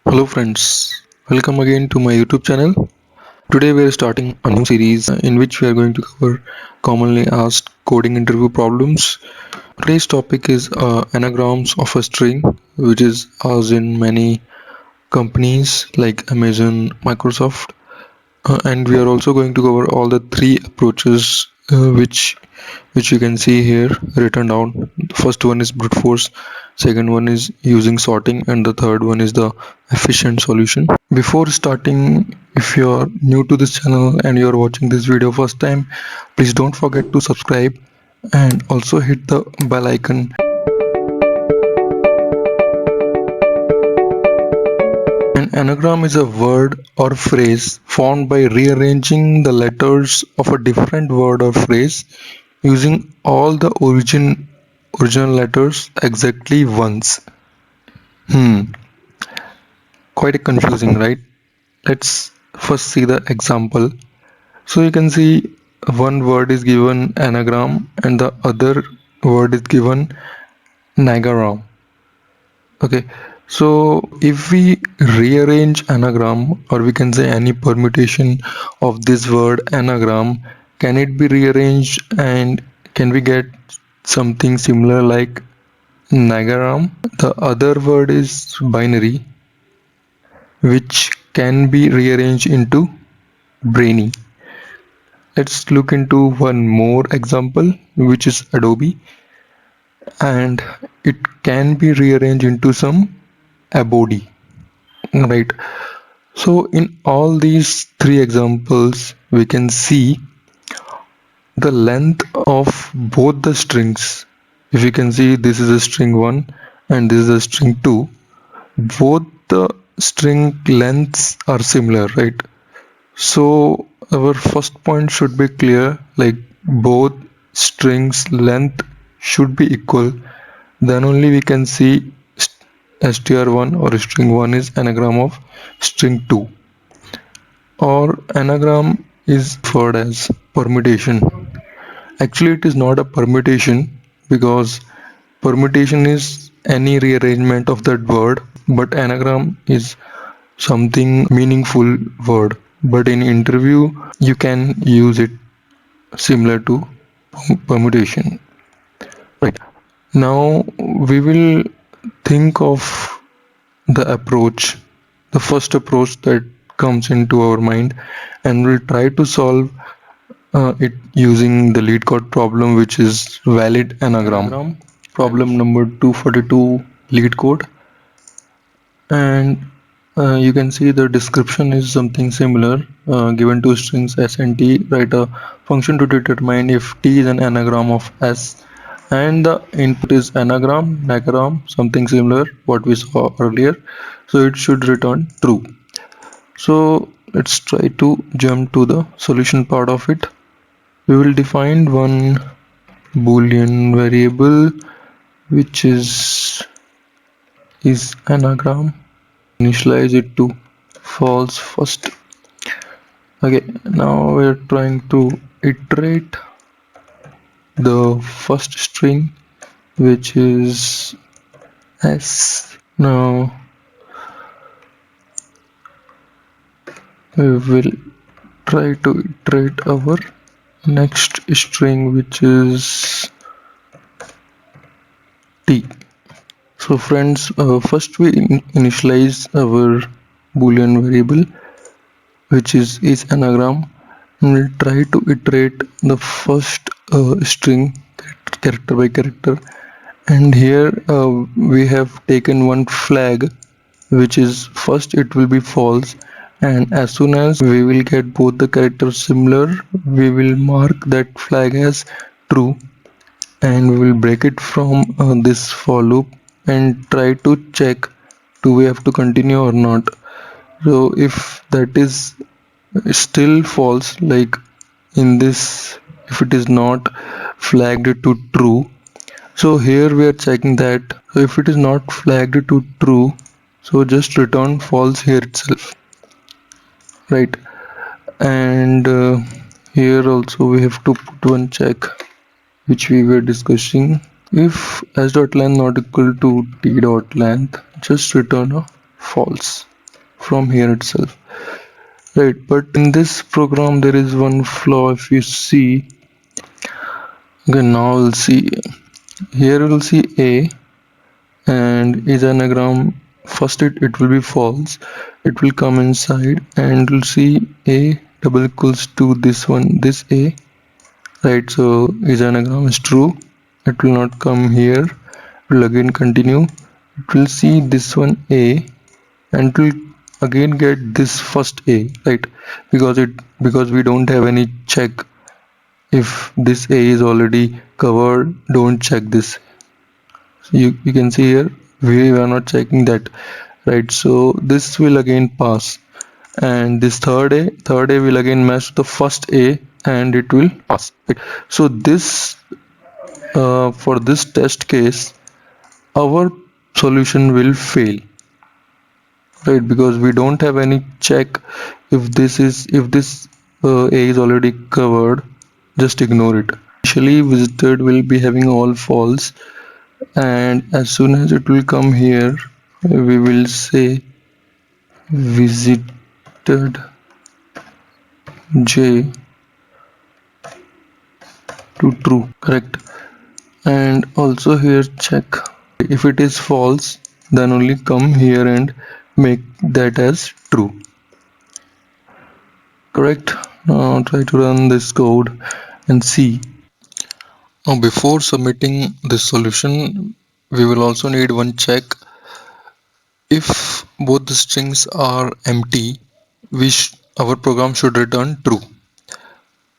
Hello friends, welcome again to my YouTube channel. Today we are starting a new series in which we are going to cover commonly asked coding interview problems. Today's topic is anagrams of a string, which is asked in many companies like Amazon, Microsoft, and we are also going to cover all the three approaches which you can see here written down. The first one is brute force, second one is using sorting, and the third one is the efficient solution. Before starting, if you are new to this channel and you are watching this video first time, please don't forget to subscribe and also hit the bell icon. An anagram is a word or phrase formed by rearranging the letters of a different word or phrase using all the original letters exactly once. Quite confusing, right? Let's first see the example. So you can see one word is given anagram and the other word is given nagaram. Okay, so if we rearrange anagram, or we can say any permutation of this word anagram, can it be rearranged and can we get something similar like nagaram? The other word is binary, which can be rearranged into brainy. Let's look into one more example, which is Adobe, and it can be rearranged into some abodi, right? So in all these three examples, we can see the length of both the strings. If you can see, this is a string 1 and this is a string 2. Both the string lengths are similar, right? So our first point should be clear, like both strings length should be equal. Then only we can see str1 or string 1 is anagram of string 2, or anagram is referred as permutation. Actually it is not a permutation, because permutation is any rearrangement of that word, but anagram is something meaningful word. But in interview you can use it similar to permutation, right? Now we will think of the approach, the first approach that comes into our mind, and we'll try to solve it using the lead code problem, which is valid anagram. Problem number 242, lead code. And you can see the description is something similar. Given two strings s and t, write a function to determine if t is an anagram of s, and the input is anagram, nagaram, something similar what we saw earlier, so it should return true. So let's try to jump to the solution part of it. We will define one boolean variable which is anagram. Initialize it to false first. Okay, now we're trying to iterate the first string, which is s. Now we will try to iterate our next string, which is t. So friends, first we initialize our boolean variable, which is anagram, and we'll try to iterate the first string character by character. And here we have taken one flag, which is first it will be false, and as soon as we will get both the characters similar, we will mark that flag as true, and we will break it from this for loop and try to check do we have to continue or not. So if that is still false, like in this, if it is not flagged to true, so here we are checking that. So if it is not flagged to true, so just return false here itself, right? And here also we have to put one check which we were discussing. If s.length not equal to t.length, just return a false. from here itself, right? But in this program there is one flaw. If you see, okay, now we'll see, here we'll see a, and is anagram, first it will be false, it will come inside, and we'll see a double equals to this one, this a, right? So is anagram is true, it will not come here, it will again continue, it will see this one a, and it will again get this first a, right? Because we don't have any check. If this a is already covered, don't check this. You can see here we are not checking that, right? So this will again pass, and this third a will again match the first a, and it will pass, right? So this for this test case our solution will fail, right? Because we don't have any check. If this a is already covered, just ignore it. Initially visited will be having all false, and as soon as it will come here we will say visited j to true, correct? And also here check, if it is false then only come here and make that as true, correct? Now try to run this code and see. Now before submitting this solution we will also need one check. If both the strings are empty, our program should return true.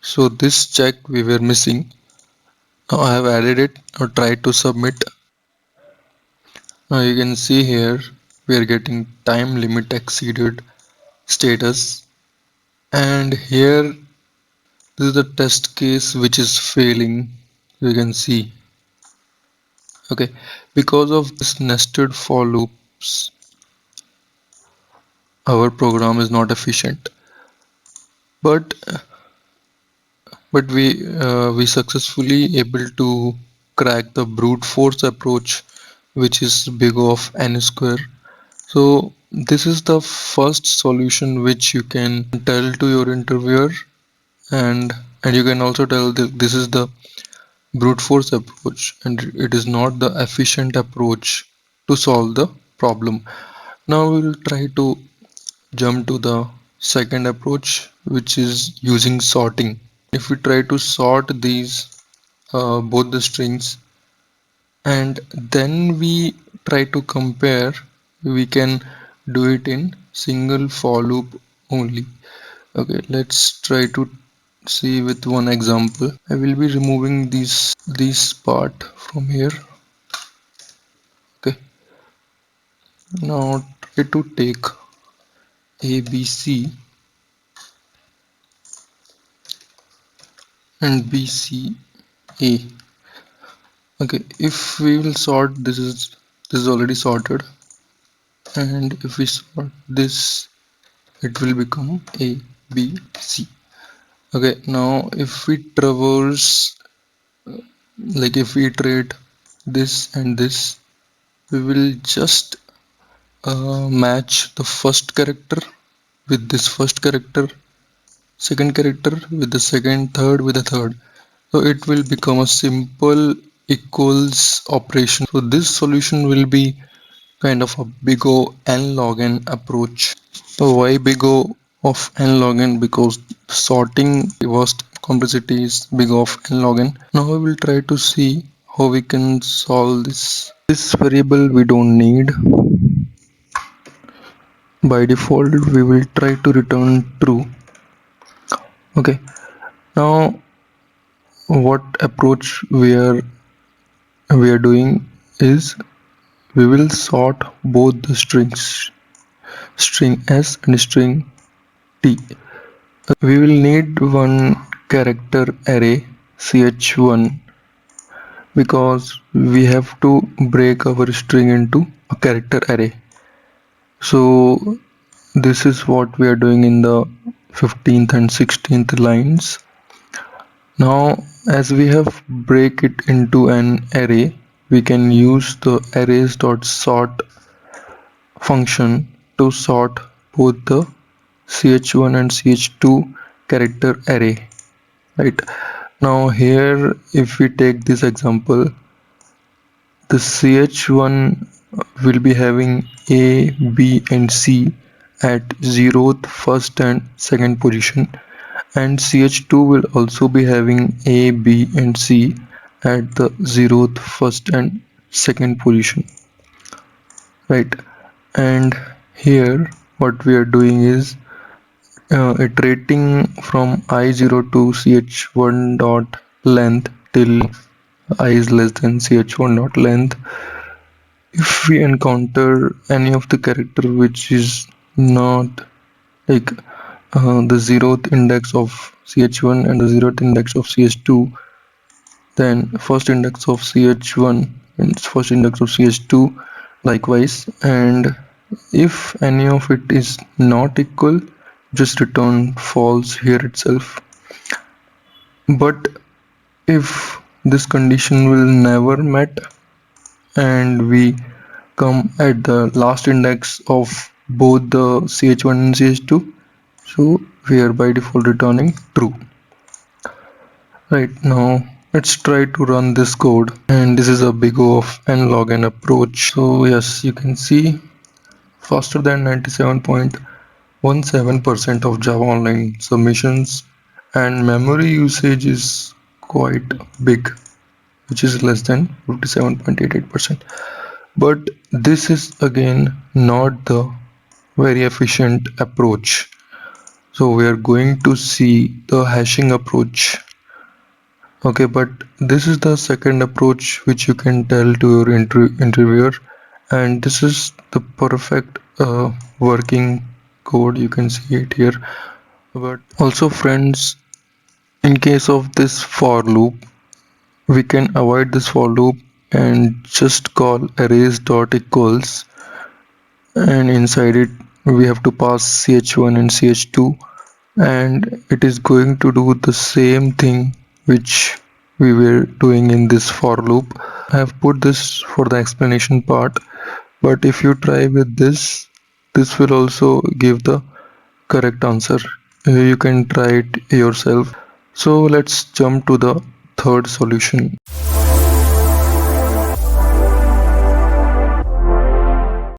So this check we were missing. Now I have added it or tried to submit. Now you can see here we are getting time limit exceeded status, and here this is the test case which is failing. You can see, okay, because of this nested for loops our program is not efficient, but we successfully able to crack the brute force approach, which is big of n square. So this is the first solution which you can tell to your interviewer, and you can also tell that this is the brute force approach and it is not the efficient approach to solve the problem. Now we will try to jump to the second approach, which is using sorting. If we try to sort these both the strings and then we try to compare, we can do it in single for loop only. Okay, let's try to see with one example. I will be removing this part from here. Okay, now try to take ABC and BCA. Okay, if we will sort, this is already sorted, and if we sort this it will become A, B, C. Okay, now if we traverse, like if we iterate this and this, we will just match the first character with this first character, second character with the second, third with the third. So it will become a simple equals operation. So this solution will be kind of a big O n log n approach. So why big O of n log n? Because sorting reversed complexity is big O of n log n. Now we will try to see how we can solve this. This variable we don't need. By default we will try to return true. Okay, now what approach we are doing is we will sort both the strings, string s and string t. We will need one character array ch1 because we have to break our string into a character array. So this is what we are doing in the 15th and 16th lines. Now as we have break it into an array, we can use the arrays.sort function to sort both the ch1 and ch2 character array, right? Now here, if we take this example, the ch1 will be having a, b and c at 0th, 1st and 2nd position, and ch2 will also be having a, b and c at the 0th, 1st and 2nd position, right? And here what we are doing is iterating from I0 to ch1 dot length till I is less than ch1 dot length. If we encounter any of the character which is not like the 0th index of ch1 and the 0th index of ch2, then first index of ch1 and first index of ch2 likewise, and if any of it is not equal, just return false here itself. But if this condition will never met and we come at the last index of both the ch1 and ch2, so we are by default returning true. Right, now let's try to run this code, and this is a big O of n log n approach. So yes, you can see faster than 97.17% of Java Online submissions, and memory usage is quite big, which is less than 57.88%. But this is again not the very efficient approach. So we are going to see the hashing approach. Okay, but this is the second approach which you can tell to your interviewer, and this is the perfect working code. You can see it here. But also friends, in case of this for loop, we can avoid this for loop and just call arrays dot equals, and inside it we have to pass ch1 and ch2, and it is going to do the same thing which we were doing in this for loop. I have put this for the explanation part, but if you try with this will also give the correct answer. You can try it yourself. So let's jump to the third solution.